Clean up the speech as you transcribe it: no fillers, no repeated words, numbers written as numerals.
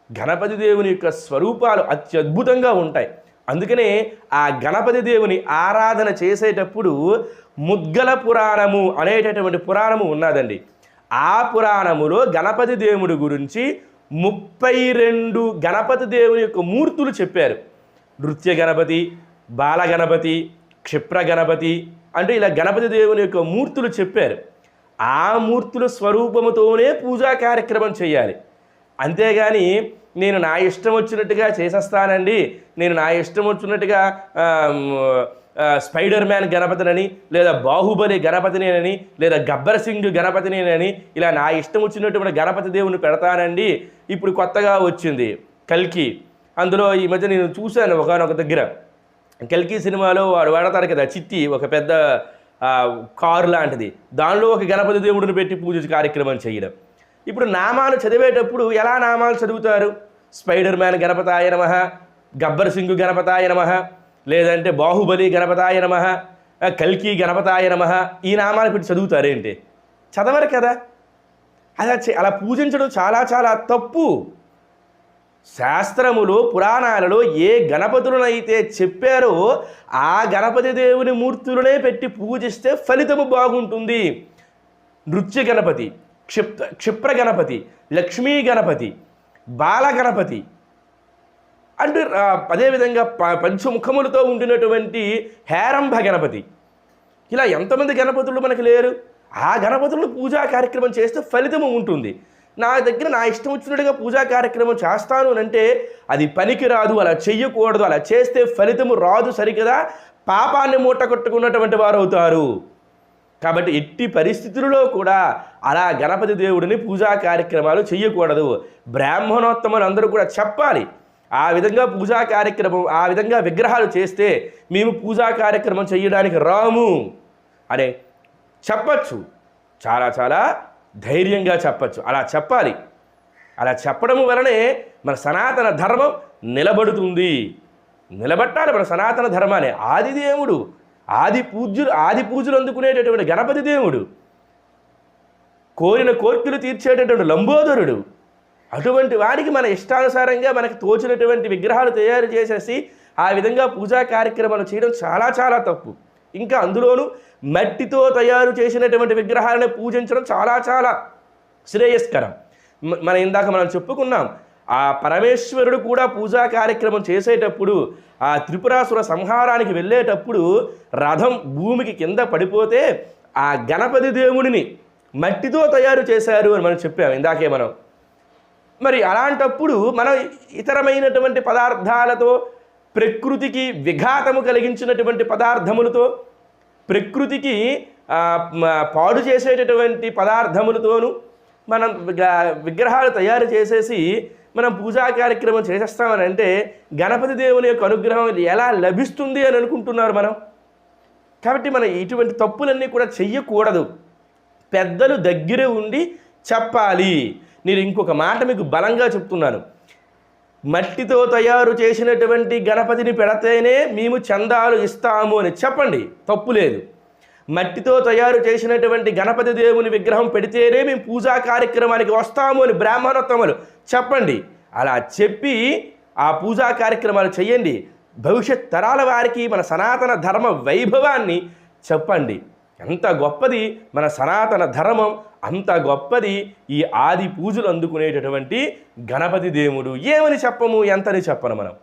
గణపతి దేవుని యొక్క స్వరూపాలు అత్యద్భుతంగా ఉంటాయి. అందుకనే ఆ గణపతి దేవుని ఆరాధన చేసేటప్పుడు ముద్గల పురాణము అనేటటువంటి పురాణము ఉన్నదండి. ఆ పురాణములో గణపతి దేవుడి గురించి 32 గణపతి దేవుని యొక్క మూర్తులు చెప్పారు. నృత్య గణపతి, బాల గణపతి, క్షిప్ర గణపతి అంటే ఇలా గణపతి దేవుని యొక్క మూర్తులు చెప్పారు. ఆ మూర్తుల స్వరూపముతోనే పూజా కార్యక్రమం చేయాలి. అంతేగాని నేను నా ఇష్టం వచ్చినట్టుగా చేసేస్తానండి, నేను నా ఇష్టం వచ్చినట్టుగా స్పైడర్ మ్యాన్ గణపతినని, లేదా బాహుబలి గణపతినేనని, లేదా గబ్బర్ సింగ్ గణపతినేనని ఇలా నా ఇష్టం వచ్చినటువంటి గణపతి దేవుని పెడతానండి. ఇప్పుడు కొత్తగా వచ్చింది కల్కి. అందులో ఈ మధ్య నేను చూశాను ఒకనొక దగ్గర, కల్కి సినిమాలో వాడు వాడతారు కదా చిత్తి, ఒక పెద్ద కారు లాంటిది, దానిలో ఒక గణపతి దేవుడిని పెట్టి పూజ కార్యక్రమం చేయడం. ఇప్పుడు నామాలు చదివేటప్పుడు ఎలా నామాలు చదువుతారు? స్పైడర్ మ్యాన్ గణపతాయ నమః, గబ్బర్ సింగ్ గణపతాయ నమః, లేదంటే బాహుబలి గణపతాయ నమః, కల్కి గణపతాయ నమః, ఈ నామాలు పెట్టి చదువుతారేంటి? చదవరు కదా. అలా పూజించడం చాలా చాలా తప్పు. శాస్త్రములు పురాణాలలో ఏ గణపతులనైతే చెప్పారో ఆ గణపతి దేవుని మూర్తులనే పెట్టి పూజిస్తే ఫలితము బాగుంటుంది. నృత్య గణపతి, క్షిప్ర గణపతి, లక్ష్మీ గణపతి, బాల గణపతి అంటే అదేవిధంగా పంచముఖములతో ఉండినటువంటి హేరంభ గణపతి, ఇలా ఎంతమంది గణపతులు మనకు లేరు? ఆ గణపతులను పూజా కార్యక్రమం చేస్తే ఫలితము ఉంటుంది. నా దగ్గర నా ఇష్టం వచ్చినట్టుగా పూజా కార్యక్రమం చేస్తాను అంటే అది పనికి రాదు, అలా చెయ్యకూడదు. అలా చేస్తే ఫలితము రాదు సరికదా, పాపాన్ని మూట కొట్టుకున్నటువంటి వారు అవుతారు. కాబట్టి ఎట్టి పరిస్థితులలో కూడా అలా గణపతి దేవుడిని పూజా కార్యక్రమాలు చెయ్యకూడదు. బ్రాహ్మణోత్తములు అందరూ కూడా చెప్పాలి, ఆ విధంగా పూజా కార్యక్రమం, ఆ విధంగా విగ్రహాలు చేస్తే మేము పూజా కార్యక్రమం చేయడానికి రాము అనే చెప్పచ్చు. చాలా చాలా ధైర్యంగా చెప్పచ్చు. అలా చెప్పాలి. అలా చెప్పడం వలనే మన సనాతన ధర్మం నిలబడుతుంది. నిలబట్టాలి మన సనాతన ధర్మాన్ని. ఆది దేవుడు, ఆది పూజలు అందుకునేటటువంటి గణపతి దేవుడు, కోరిన కోర్కెలు తీర్చేటటువంటి లంబోదరుడు, అటువంటి వాడికి మన ఇష్టానుసారంగా మనకు తోచినటువంటి విగ్రహాలు తయారు చేసేసి ఆ విధంగా పూజా కార్యక్రమాలు చేయడం చాలా చాలా తప్పు. ఇంకా అందులోనూ మట్టితో తయారు చేసినటువంటి విగ్రహాలను పూజించడం చాలా చాలా శ్రేయస్కరం. ఇందాక మనం చెప్పుకున్నాం, ఆ పరమేశ్వరుడు కూడా పూజా కార్యక్రమం చేసేటప్పుడు ఆ త్రిపురాసుర సంహారానికి వెళ్ళేటప్పుడు రథం భూమికి కింద పడిపోతే ఆ గణపతి దేవుడిని మట్టితో తయారు చేశారు అని మనం చెప్పాము ఇందాకే మనం. మరి అలాంటప్పుడు మనం ఇతరమైనటువంటి పదార్థాలతో, ప్రకృతికి విఘాతము కలిగించినటువంటి పదార్థములతో, ప్రకృతికి పాడు చేసేటటువంటి పదార్థములతోనూ మనం విగ్రహాలు తయారు చేసేసి మనం పూజా కార్యక్రమం చేసేస్తామని అంటే గణపతి దేవుని యొక్క అనుగ్రహం ఎలా లభిస్తుంది అని అనుకుంటున్నారు మనం. కాబట్టి మనం ఇటువంటి తప్పులన్నీ కూడా చెయ్యకూడదు. పెద్దలు దగ్గర ఉండి చెప్పాలి. నేను ఇంకొక మాట మీకు బలంగా చెప్తున్నాను, మట్టితో తయారు చేసినటువంటి గణపతిని పెడితేనే మేము చందాలు ఇస్తాము అని చెప్పండి, తప్పు లేదు. మట్టితో తయారు చేసినటువంటి గణపతి దేవుని విగ్రహం పెడితేనే మేము పూజా కార్యక్రమానికి వస్తాము అని బ్రాహ్మణోత్తములు చెప్పండి. అలా చెప్పి ఆ పూజా కార్యక్రమాలు చేయండి. భవిష్యత్ తరాల వారికి మన సనాతన ధర్మ వైభవాన్ని చెప్పండి. ఎంత గొప్పది మన సనాతన ధర్మం, అంత గొప్పది ఈ ఆది పూజలు అందుకునేటటువంటి గణపతి దేవుడు. ఏమని చెప్పము, ఎంతని చెప్పను మనం.